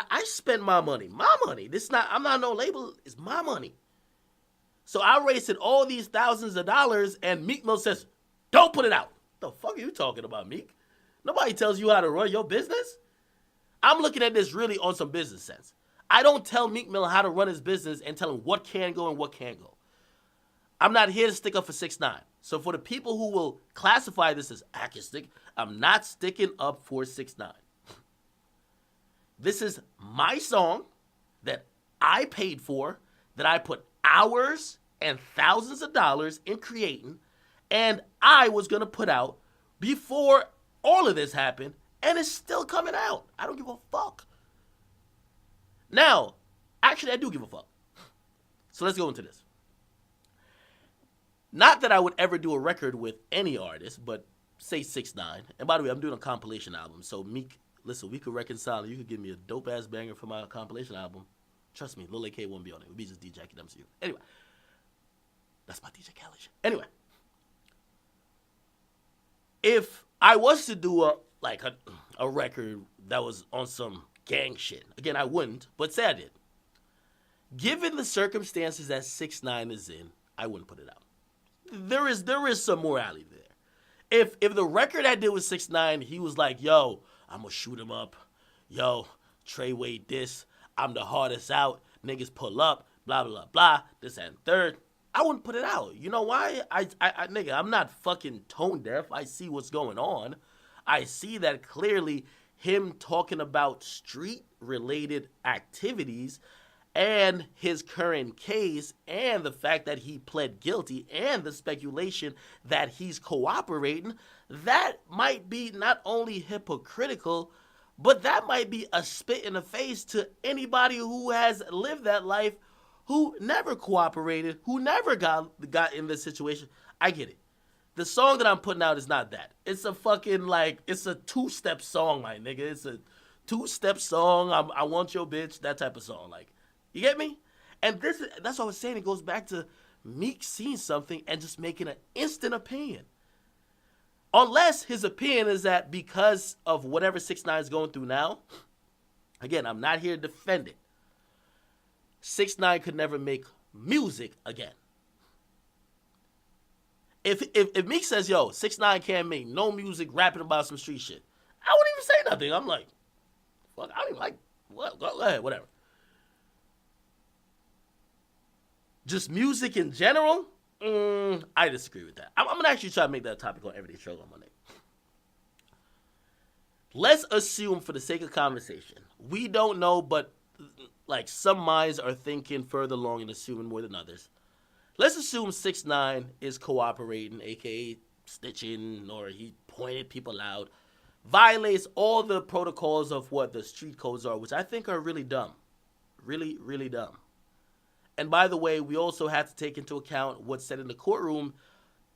I spent my money. My money. I'm not no label. It's my money. So I wasted all these thousands of dollars, and Meek Mill says, "Don't put it out." The fuck are you talking about, Meek? Nobody tells you how to run your business. I'm looking at this really on some business sense. I don't tell Meek Mill how to run his business and tell him what can go and what can't go. I'm not here to stick up for 6ix9ine. So for the people who will classify this as achistic, I'm not sticking up for 6ix9ine. This is my song that I paid for, that I put hours and thousands of dollars in creating, and I was going to put out before all of this happened, and it's still coming out. I don't give a fuck. Now, actually, I do give a fuck. So let's go into this. Not that I would ever do a record with any artist, but say 6ix9ine. And by the way, I'm doing a compilation album. So Meek, listen, we could reconcile. You could give me a dope ass banger for my compilation album. Trust me, Lil AK won't be on it. It would be just DJ Akademiks. Anyway, that's my DJ Khaled shit. Anyway, if I was to do a record that was on some gang shit, again, I wouldn't, but say I did. Given the circumstances that 6ix9ine is in, I wouldn't put it out. There is some morality there. If the record I did with 6ix9ine, he was like, yo, I'm gonna shoot him up. Yo, Trey Wade this. I'm the hardest out. Niggas pull up. Blah, blah, blah. This and third. I wouldn't put it out. You know why? Nigga, I'm not fucking tone deaf. I see what's going on. I see that clearly him talking about street-related activities and his current case and the fact that he pled guilty and the speculation that he's cooperating, that might be not only hypocritical, but that might be a spit in the face to anybody who has lived that life, who never cooperated, who never got in this situation. I get it. The song that I'm putting out is not that. It's a fucking, it's a two-step song, my nigga. It's a two-step song. I want your bitch, that type of song. You get me? And that's what I was saying. It goes back to Meek seeing something and just making an instant opinion. Unless his opinion is that because of whatever 6ix9ine is going through now, again, I'm not here to defend it. 6ix9ine could never make music again. If Meek says, yo, 6ix9ine can't make no music rapping about some street shit, I wouldn't even say nothing. I'm like, fuck, I don't even like, what? Go ahead, whatever. Just music in general, I disagree with that. I'm going to actually try to make that a topic on Everyday Struggle on Monday. Let's assume, for the sake of conversation, we don't know, but some minds are thinking further along and assuming more than others. Let's assume 6ix9ine is cooperating, aka snitching, or he pointed people out, violates all the protocols of what the street codes are, which I think are really dumb. Really, really dumb. And by the way, we also have to take into account what's said in the courtroom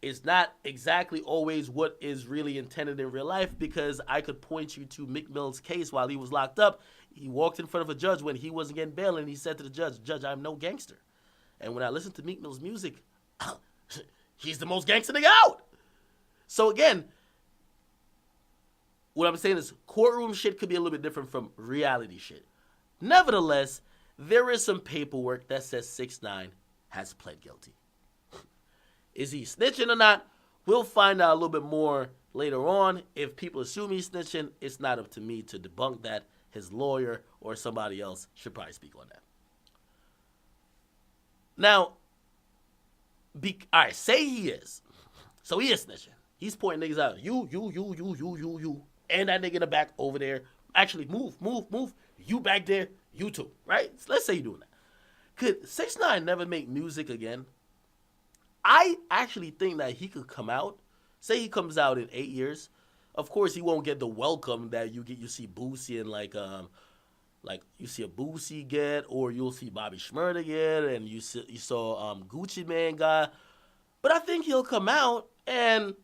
is not exactly always what is really intended in real life, because I could point you to Meek Mill's case while he was locked up. He walked in front of a judge when he wasn't getting bail, and he said to the judge, "Judge, I'm no gangster." And when I listen to Meek Mill's music, he's the most gangster nigga out. So again, what I'm saying is courtroom shit could be a little bit different from reality shit. Nevertheless, there is some paperwork that says 6ix9ine has pled guilty. Is he snitching or not? We'll find out a little bit more later on. If people assume he's snitching, it's not up to me to debunk that. His lawyer or somebody else should probably speak on that. Now, all right, say he is. So he is snitching. He's pointing niggas out. You. And that nigga in the back over there. Actually, move. You back there, you too, right? So let's say you're doing that. Could 6ix9ine never make music again? I actually think that he could come out. Say he comes out in 8 years. Of course, he won't get the welcome that you see Boosie and like you see a Boosie get, or you'll see Bobby Shmurda get, and you saw Gucci Mane guy. But I think he'll come out, and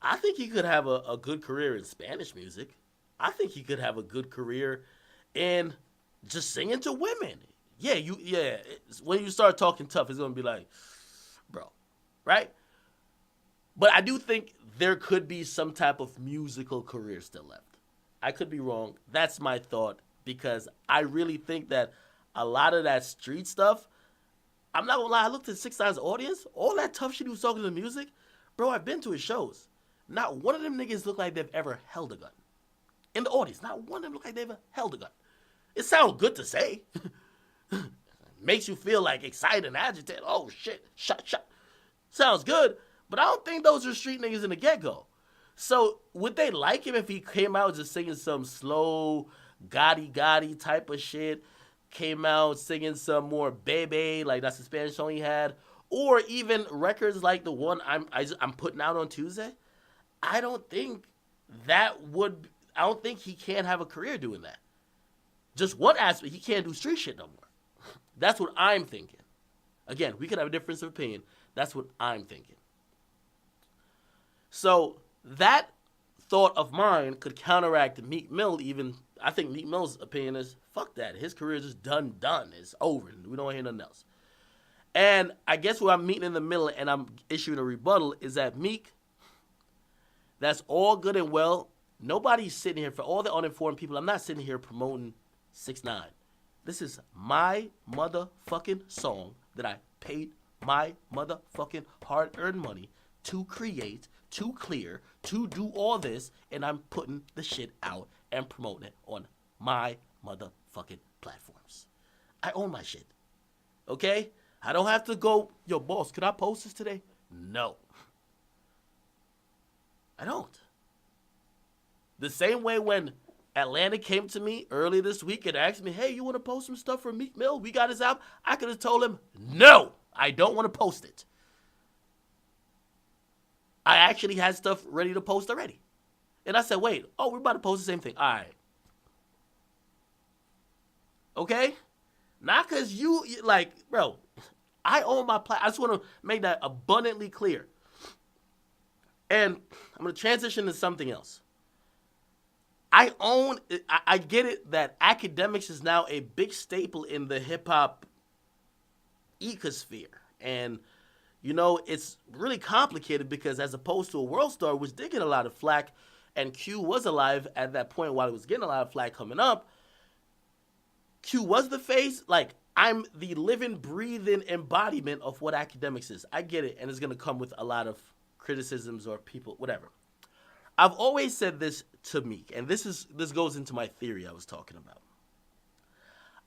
I think he could have a good career in Spanish music. I think he could have a good career in just singing to women. Yeah. When you start talking tough, it's gonna be like, bro, right? But I do think there could be some type of musical career still left. I could be wrong. That's my thought. because I really think that a lot of that street stuff, I'm not gonna lie, I looked at 6ix9ine's audience, all that tough shit he was talking to the music, bro, I've been to his shows. Not one of them niggas look like they've ever held a gun. In the audience, not one of them look like they've ever held a gun. It sounds good to say. Makes you feel like excited and agitated. Oh shit, shot. Sounds good, but I don't think those are street niggas in the get-go. So would they like him if he came out just singing some slow Gotti type of shit? Came out singing some more Bebe, like that's the Spanish song he had, or even records like the one I'm putting out on Tuesday. I don't think he can't have a career doing that. Just one aspect, he can't do street shit no more. That's what I'm thinking. Again, we could have a difference of opinion. That's what I'm thinking. So that thought of mine could counteract Meek Mill. Even I think Meek Mill's opinion is fuck that. His career is just done. It's over. We don't hear nothing else. And I guess where I'm meeting in the middle and I'm issuing a rebuttal is that Meek, that's all good and well. Nobody's sitting here, for all the uninformed people, I'm not sitting here promoting 6ix9ine. This is my motherfucking song that I paid my motherfucking hard-earned money to create, to clear, to do all this, and I'm putting the shit out and promoting it on my motherfucking platforms. I own my shit. Okay? I don't have to go, yo, boss, could I post this today? No. I don't. The same way when Atlanta came to me earlier this week and asked me, hey, you want to post some stuff for Meek Mill? We got his album. I could have told him, no, I don't want to post it. I actually had stuff ready to post already. And I said, wait, we're about to post the same thing. All right. Okay? Not because you, like, bro, I own my platform. I just want to make that abundantly clear. And I'm going to transition to something else. I get it that Akademiks is now a big staple in the hip-hop ecosphere. And, you know, it's really complicated because as opposed to a World Star, which did get a lot of flack, and Q was alive at that point while it was getting a lot of flack coming up, Q was the face. Like, I'm the living, breathing embodiment of what Akademiks is. I get it, and it's going to come with a lot of criticisms or people, whatever. I've always said this to Meek, and this goes into my theory I was talking about.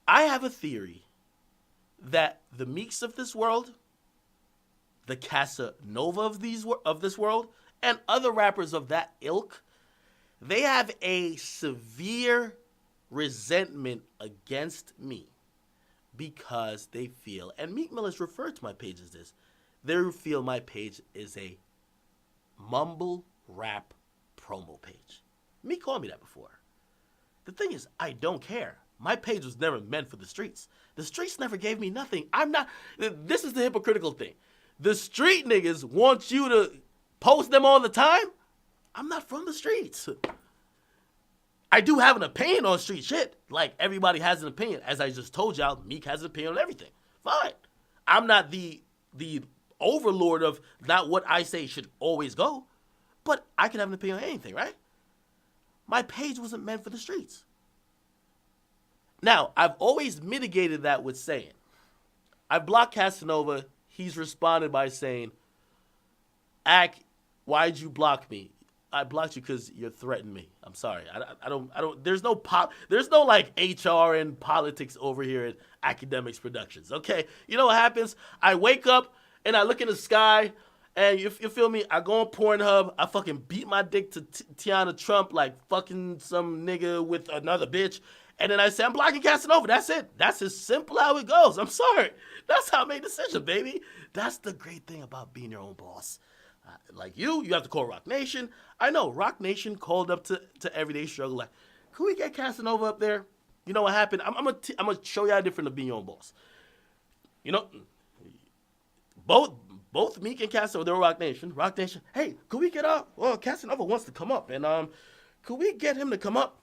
I have a theory that the Meeks of this world, the Casanova of this world, and other rappers of that ilk, they have a severe resentment against me because they feel, and Meek Mill has referred to my page as this, they feel my page is a mumble rap promo page. Meek called me that before. The thing is, I don't care. My page was never meant for the streets. The streets never gave me nothing. This is the hypocritical thing. The street niggas want you to post them all the time. I'm not from the streets. I do have an opinion on street shit. Like, everybody has an opinion. As I just told y'all, Meek has an opinion on everything. Fine. I'm not the overlord of not what I say should always go. But I can have an opinion on anything, right? My page wasn't meant for the streets. Now, I've always mitigated that with saying, I blocked Casanova. He's responded by saying, Ak, why'd you block me? I blocked you because you're threatening me. I'm sorry. I don't, there's no like HR and politics over here at Akademiks Productions, okay? You know what happens? I wake up and I look in the sky and you feel me? I go on Pornhub. I fucking beat my dick to Tiana Trump like fucking some nigga with another bitch. And then I say, I'm blocking Casanova. That's it. That's as simple how it goes. I'm sorry. That's how I made the decision, baby. That's the great thing about being your own boss. Like you have to call Rock Nation. I know, Rock Nation called up to Everyday Struggle. Like, can we get Casanova up there? You know what happened? I'm gonna show you how different to being your own boss. You know, both Meek and Casanova, they're Rock Nation. Rock Nation, hey, could we get up? Well, Casanova wants to come up. And could we get him to come up?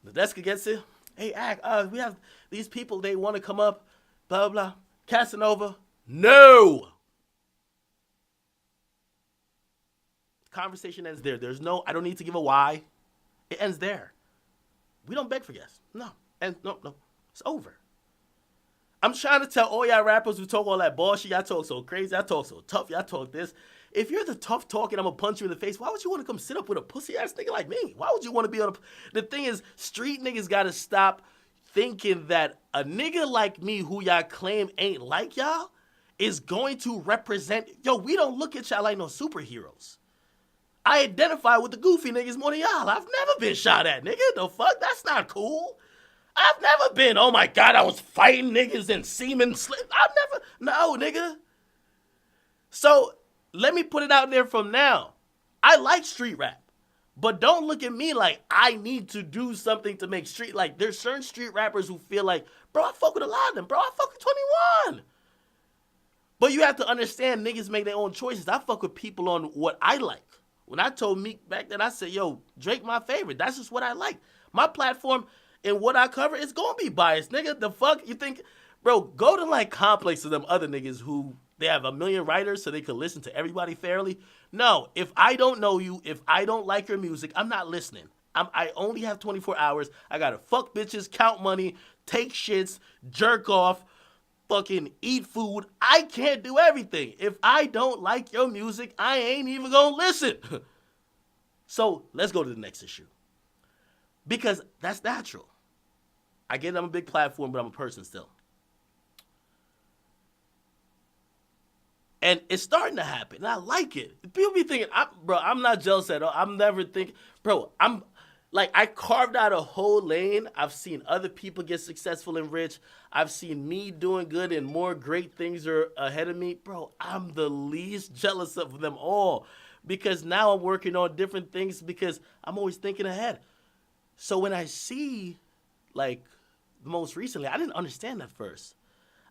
The desk gets it. Hey, we have these people, they want to come up, blah, blah, blah. Casanova, no. Conversation ends there. I don't need to give a why. It ends there. We don't beg for guests. No. And no. It's over. I'm trying to tell all y'all rappers who talk all that bullshit, y'all talk so crazy, y'all talk so tough, y'all talk this. If you're the tough talking, I'm gonna punch you in the face. Why would you want to come sit up with a pussy ass nigga like me? Why would you want to be on a... The thing is, street niggas gotta stop thinking that a nigga like me who y'all claim ain't like y'all is going to represent... Yo, we don't look at y'all like no superheroes. I identify with the goofy niggas more than y'all. I've never been shot at, nigga. The fuck? That's not cool. I've never been, oh my God, I was fighting niggas and semen slip. I've never, no, nigga. So, let me put it out there from now. I like street rap. But don't look at me like I need to do something to make street, like there's certain street rappers who feel like, bro, I fuck with a lot of them, bro, I fuck with 21. But you have to understand niggas make their own choices. I fuck with people on what I like. When I told Meek back then, I said, yo, Drake my favorite. That's just what I like. My platform and what I cover is gonna be biased, nigga. The fuck you think, bro? Go to like Complex of them other niggas who they have a million writers so they could listen to everybody fairly. No, if I don't know you, if I don't like your music, I'm not listening. I only have 24 hours. I gotta fuck bitches, count money, take shits, jerk off, fucking eat food. I can't do everything. If I don't like your music, I ain't even gonna listen. So let's go to the next issue. Because that's natural. I get it, I'm a big platform, but I'm a person still. And it's starting to happen, and I like it. People be thinking, bro, I'm not jealous at all. I'm never thinking, bro, I carved out a whole lane. I've seen other people get successful and rich. I've seen me doing good and more great things are ahead of me. Bro, I'm the least jealous of them all because now I'm working on different things because I'm always thinking ahead. So when I see, like, most recently, I didn't understand that first.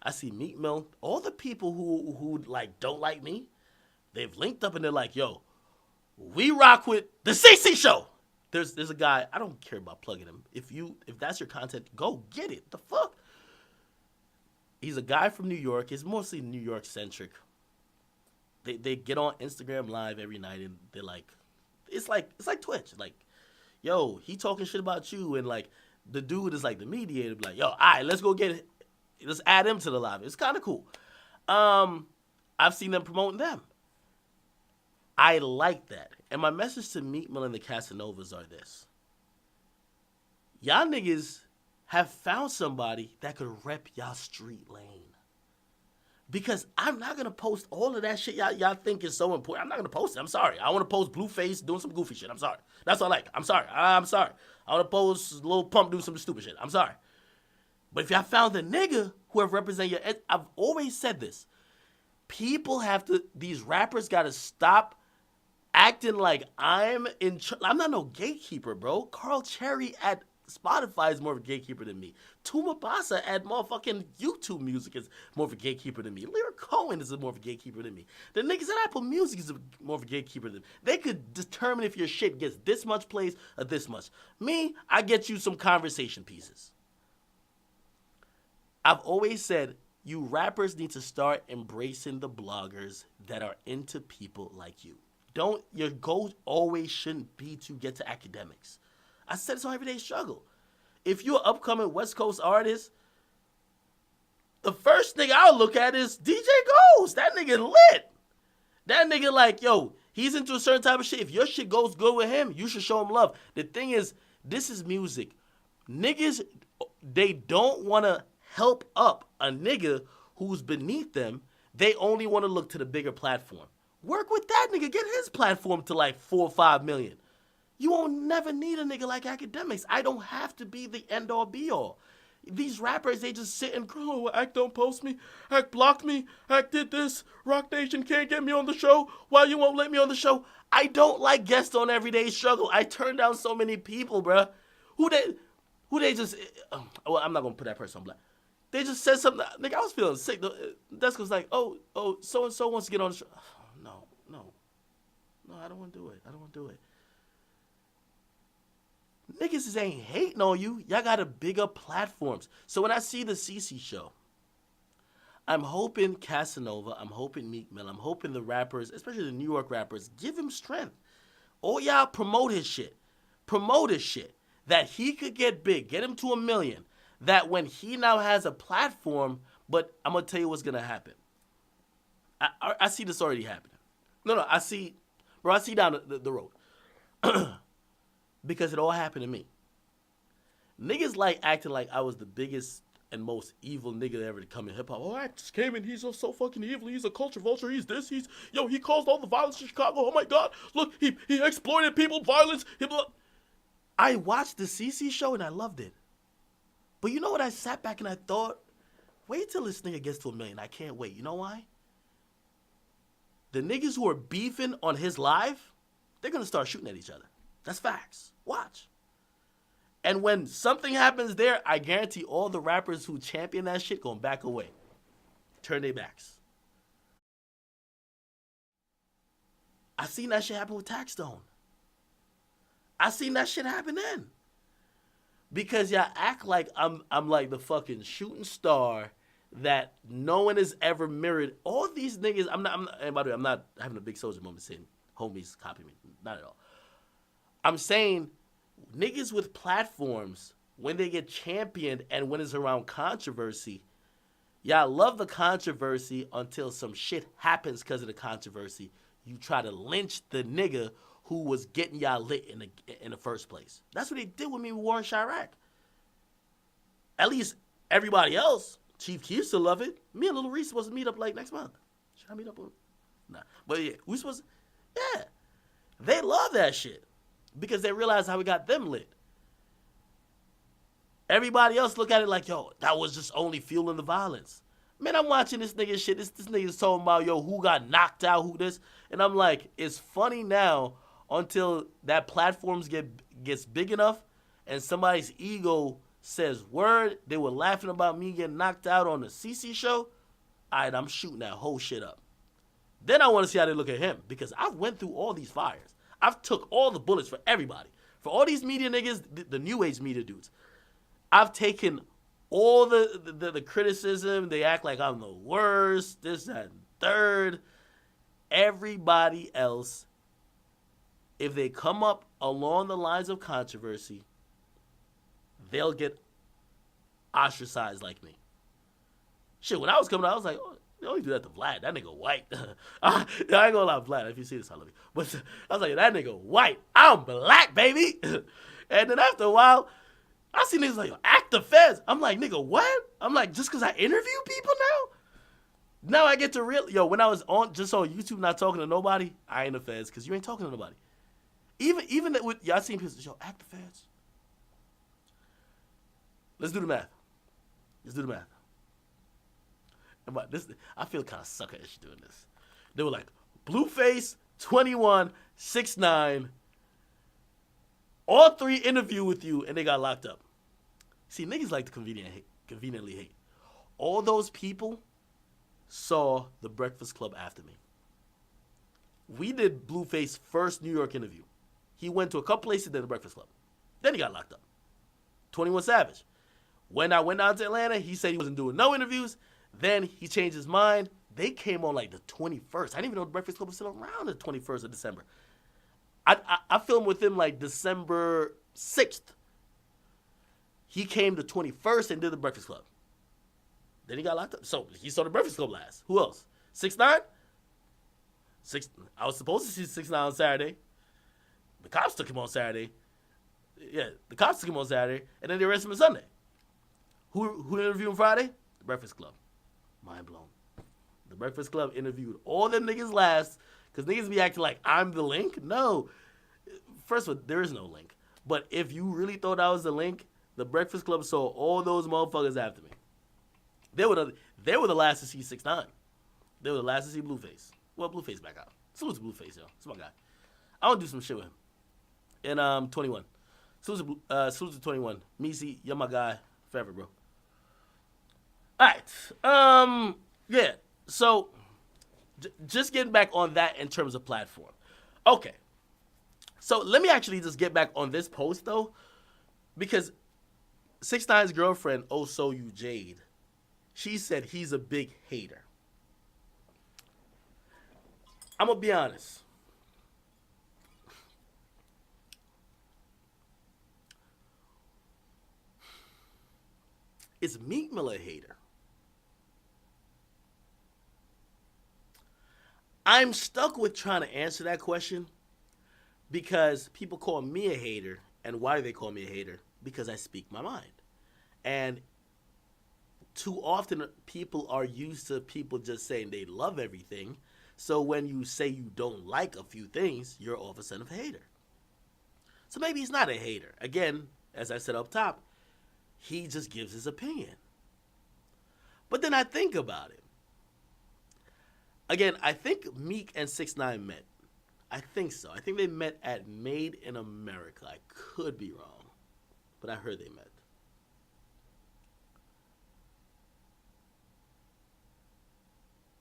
I see Meek Mill, all the people who like don't like me, they've linked up and they're like, yo, we rock with the CC show. There's a guy, I don't care about plugging him. If that's your content, go get it. The fuck? He's a guy from New York. He's mostly New York centric. They get on Instagram Live every night and they're like, it's like Twitch. Like, yo, he talking shit about you and like the dude is like the mediator, like, yo, all right, let's go get it. Let's add him to the live. It's kind of cool. I've seen them promoting them. I like that. And my message to Meek Mill and the Casanovas are this. Y'all niggas have found somebody that could rep y'all street lane. Because I'm not going to post all of that shit y'all think is so important. I'm not going to post it. I'm sorry. I want to post Blueface doing some goofy shit. I'm sorry. That's what I like. I'm sorry. I want to post Lil Pump doing some stupid shit. I'm sorry. But if y'all found a nigga who have represented your... I've always said this. People have to... These rappers got to stop acting like I'm not no gatekeeper, bro. Carl Cherry at Spotify is more of a gatekeeper than me. Tuma Basa at motherfucking YouTube Music is more of a gatekeeper than me. Lyric Cohen is more of a gatekeeper than me. The niggas at Apple Music is more of a gatekeeper than me. They could determine if your shit gets this much plays or this much. Me, I get you some conversation pieces. I've always said you rappers need to start embracing the bloggers that are into people like you. Your goal always shouldn't be to get to Akademiks. I said it's on Everyday Struggle. If you're an upcoming West Coast artist, the first nigga I'll look at is DJ Ghost. That nigga lit. That nigga like, yo, he's into a certain type of shit. If your shit goes good with him, you should show him love. The thing is, this is music. Niggas, they don't want to help up a nigga who's beneath them. They only want to look to the bigger platform. Work with that nigga. Get his platform to like 4 or 5 million. You won't never need a nigga like Akademiks. I don't have to be the end all be all. These rappers, they just sit and go, Act don't post me, Act blocked me, Act did this, Rock Nation can't get me on the show, why you won't let me on the show? I don't like guests on Everyday Struggle. I turn down so many people, bruh. Who they just, well, I'm not gonna put that person on blast. They just said something, nigga, I was feeling sick. Desk was like, oh, so-and-so wants to get on the show. No, I don't want to do it. Niggas ain't hating on you. Y'all got a bigger platforms. So when I see the CC show, I'm hoping Casanova, I'm hoping Meek Mill, I'm hoping the rappers, especially the New York rappers, give him strength. All y'all promote his shit. that he could get big, get him to 1 million, that when he now has a platform, but I'm going to tell you what's going to happen. I see this already happening. No, I see down the road. Because it all happened to me. Niggas like acting like I was the biggest and most evil nigga ever to come in hip hop. Oh, I just came in. He's so fucking evil. He's a culture vulture. He's this. He caused all the violence in Chicago. Oh my God. Look, he exploited people, violence. I watched the CC show and I loved it. But you know what? I sat back and I thought, wait till this nigga gets to 1 million. I can't wait. You know why? The niggas who are beefing on his live, they're going to start shooting at each other. That's facts. Watch. And when something happens there, I guarantee all the rappers who champion that shit going back away. Turn their backs. I seen that shit happen with Taxstone. I seen that shit happen then. Because y'all act like I'm like the fucking shooting star that no one has ever mirrored. All these niggas, and by the way, I'm not having a big soldier moment saying homies copy me. Not at all. I'm saying niggas with platforms, when they get championed and when it's around controversy, y'all love the controversy until some shit happens because of the controversy. You try to lynch the nigga who was getting y'all lit in the first place. That's what they did with me with War in Chirac. At least everybody else, Chief Keef still love it. Me and Lil Reese supposed to meet up like next month. Should I meet up? Nah. But yeah, we supposed to, yeah. They love that shit because they realize how we got them lit. Everybody else look at it like, yo, that was just only fueling the violence. Man, I'm watching this nigga shit. This nigga's talking about, yo, who got knocked out, who this. And I'm like, it's funny now until that platforms gets big enough and somebody's ego says word. They were laughing about me getting knocked out on the CC show. All right, I'm shooting that whole shit up. Then I want to see how they look at him because I've went through all these fires. I've took all the bullets for everybody. For all these media niggas, the new age media dudes. I've taken all the criticism. They act like I'm the worst, this, that, and third. Everybody else, if they come up along the lines of controversy, they'll get ostracized like me. Shit, when I was coming out, I was like, oh, they only do that to Vlad. That nigga white. I ain't gonna lie, Vlad. If you see this, I love you. But I was like, that nigga white. I'm black, baby. And then after a while, I see niggas like, act the feds. I'm like, nigga, what? I'm like, just because I interview people now? Now I get to yo, when I was just on YouTube not talking to nobody, I ain't the feds because you ain't talking to nobody. Even that with, y'all seen people, yo, act the feds. Let's do the math. And I feel kind of suckerish doing this. They were like, Blueface, 21, 6ix9ine, all three interview with you, and they got locked up. See, niggas like to conveniently hate. All those people saw The Breakfast Club after me. We did Blueface's first New York interview. He went to a couple places, then The Breakfast Club. Then he got locked up. 21 Savage. When I went down to Atlanta, he said he wasn't doing no interviews. Then he changed his mind. They came on like the 21st. I didn't even know The Breakfast Club was still around the 21st of December. I filmed with him like December 6th. He came the 21st and did The Breakfast Club. Then he got locked up. So he saw The Breakfast Club last. Who else? 6ix9ine? I was supposed to see 6ix9ine on Saturday. The cops took him on Saturday. Yeah, the cops took him on Saturday, and then they arrested him on Sunday. Who interviewed him Friday? The Breakfast Club. Mind blown. The Breakfast Club interviewed all them niggas last, because niggas be acting like I'm the link. No. First of all, there is no link. But if you really thought I was the link, the Breakfast Club saw all those motherfuckers after me. They were the last to see 6ix9ine. They were the last to see Blueface. Well, Blueface back out. Salute to Blueface, yo. That's my guy. I want to do some shit with him. And 21. Salute to 21. Meezy, you're my guy forever, bro. All right. Yeah. So, just getting back on that in terms of platform. Okay. So, let me actually just get back on this post, though. Because 6ix9ine's girlfriend, Oh So You Jade, she said he's a big hater. I'm going to be honest. Is Meek Mill a hater? I'm stuck with trying to answer that question because people call me a hater. And why do they call me a hater? Because I speak my mind. And too often people are used to people just saying they love everything. So when you say you don't like a few things, you're all of a sudden a hater. So maybe he's not a hater. Again, as I said up top, he just gives his opinion. But then I think about it. Again, I think Meek and 6ix9ine met. I think so. I think they met at Made in America. I could be wrong, but I heard they met.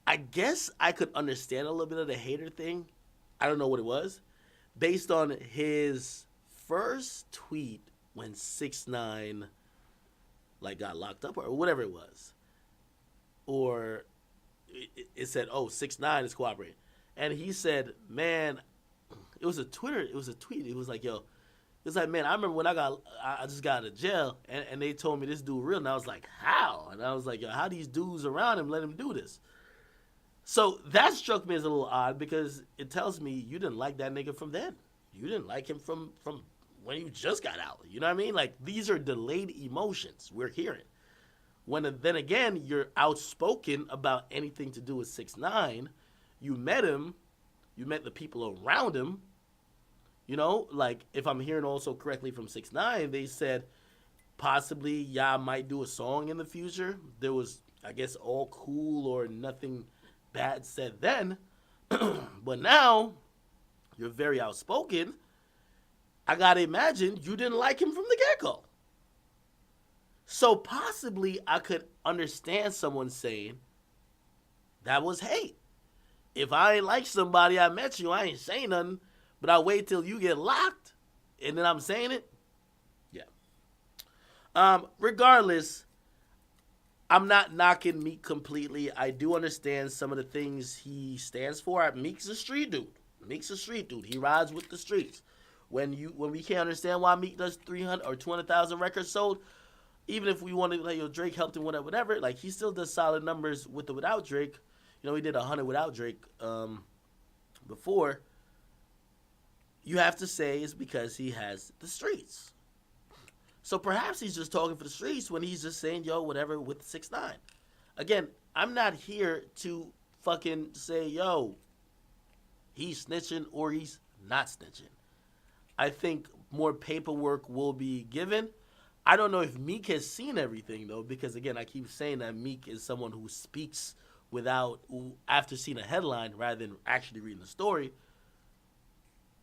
I guess I could understand a little bit of the hater thing. I don't know what it was. Based on his first tweet when 6ix9ine like got locked up or whatever it was. Or it said, oh, 6ix9ine is cooperating. And he said, man, it was a tweet. It was like, yo, it was like, man, I remember when I just got out of jail and they told me this dude real. And I was like, how? And I was like, yo, how these dudes around him let him do this? So that struck me as a little odd because it tells me you didn't like that nigga from then. You didn't like him from when you just got out. You know what I mean? Like, these are delayed emotions we're hearing. Then again, you're outspoken about anything to do with 6ix9ine. You met him. You met the people around him. You know, like, if I'm hearing also correctly from 6ix9ine, they said possibly y'all might do a song in the future. There was, I guess, all cool or nothing bad said then. But now, you're very outspoken. I gotta imagine you didn't like him from the get-go. So possibly I could understand someone saying that was hate. If I ain't like somebody, I met you, I ain't saying nothing, but I wait till you get locked and then I'm saying it. Yeah. Regardless, I'm not knocking Meek completely. I do understand some of the things he stands for. Meek's a street dude. He rides with the streets. When we can't understand why Meek does 300 or 200,000 records sold, even if we wanted, like, yo, Drake helped him, whatever, like, he still does solid numbers with or without Drake. You know, he did 100 without Drake before. You have to say it's because he has the streets. So perhaps he's just talking for the streets when he's just saying, yo, whatever with 6ix9ine. Again, I'm not here to fucking say, yo, he's snitching or he's not snitching. I think more paperwork will be given. I don't know if Meek has seen everything, though, because, again, I keep saying that Meek is someone who speaks after seeing a headline rather than actually reading the story.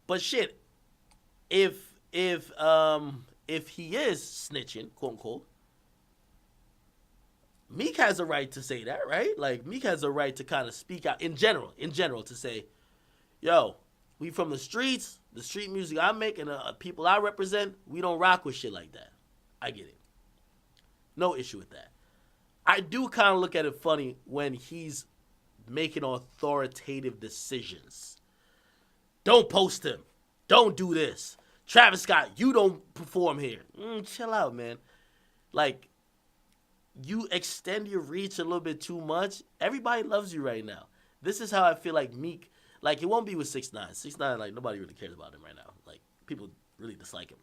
But shit, if he is snitching, quote unquote, Meek has a right to say that, right? Like, Meek has a right to kind of speak out in general, to say, yo, we from the streets, the street music I make and the people I represent, we don't rock with shit like that. I get it. No issue with that. I do kind of look at it funny when he's making authoritative decisions. Don't post him. Don't do this. Travis Scott, you don't perform here. Chill out, man. Like, you extend your reach a little bit too much. Everybody loves you right now. This is how I feel like Meek, like, it won't be with 6ix9ine. 6ix9ine, like, nobody really cares about him right now. Like, people really dislike him.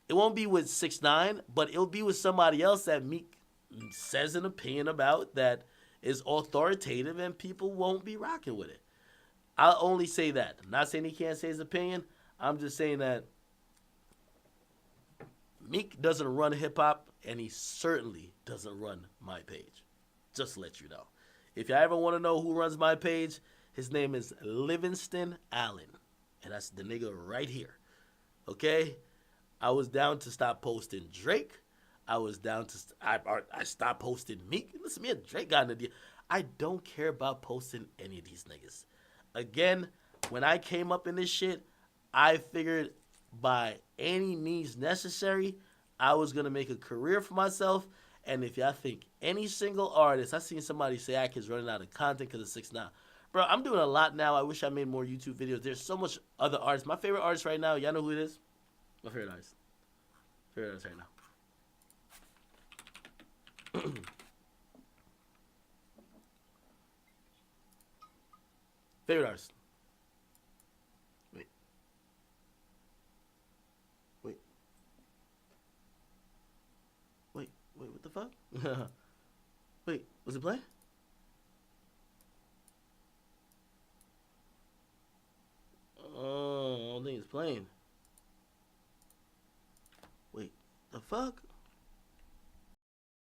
It won't be with 6ix9ine, but it'll be with somebody else that Meek says an opinion about that is authoritative and people won't be rocking with it. I'll only say that. I'm not saying he can't say his opinion. I'm just saying that Meek doesn't run hip-hop, and he certainly doesn't run my page. Just to let you know. If you ever want to know who runs my page, his name is Livingston Allen. And that's the nigga right here. Okay? I was down to stop posting Drake. I was down to... I stopped posting Meek. Listen, me and Drake got in the deal. I don't care about posting any of these niggas. Again, when I came up in this shit, I figured by any means necessary, I was going to make a career for myself. And if y'all think any single artist... I seen somebody say Akademiks running out of content because of 6ix9ine. Bro, I'm doing a lot now. I wish I made more YouTube videos. There's so much other artists. My favorite artist right now, y'all know who it is? My favorite artist. Favorite artist right now. Favorite artist. Wait. Wait. Wait, what the fuck? Wait, was it playing? Oh, I don't think it's playing. Wait, the fuck?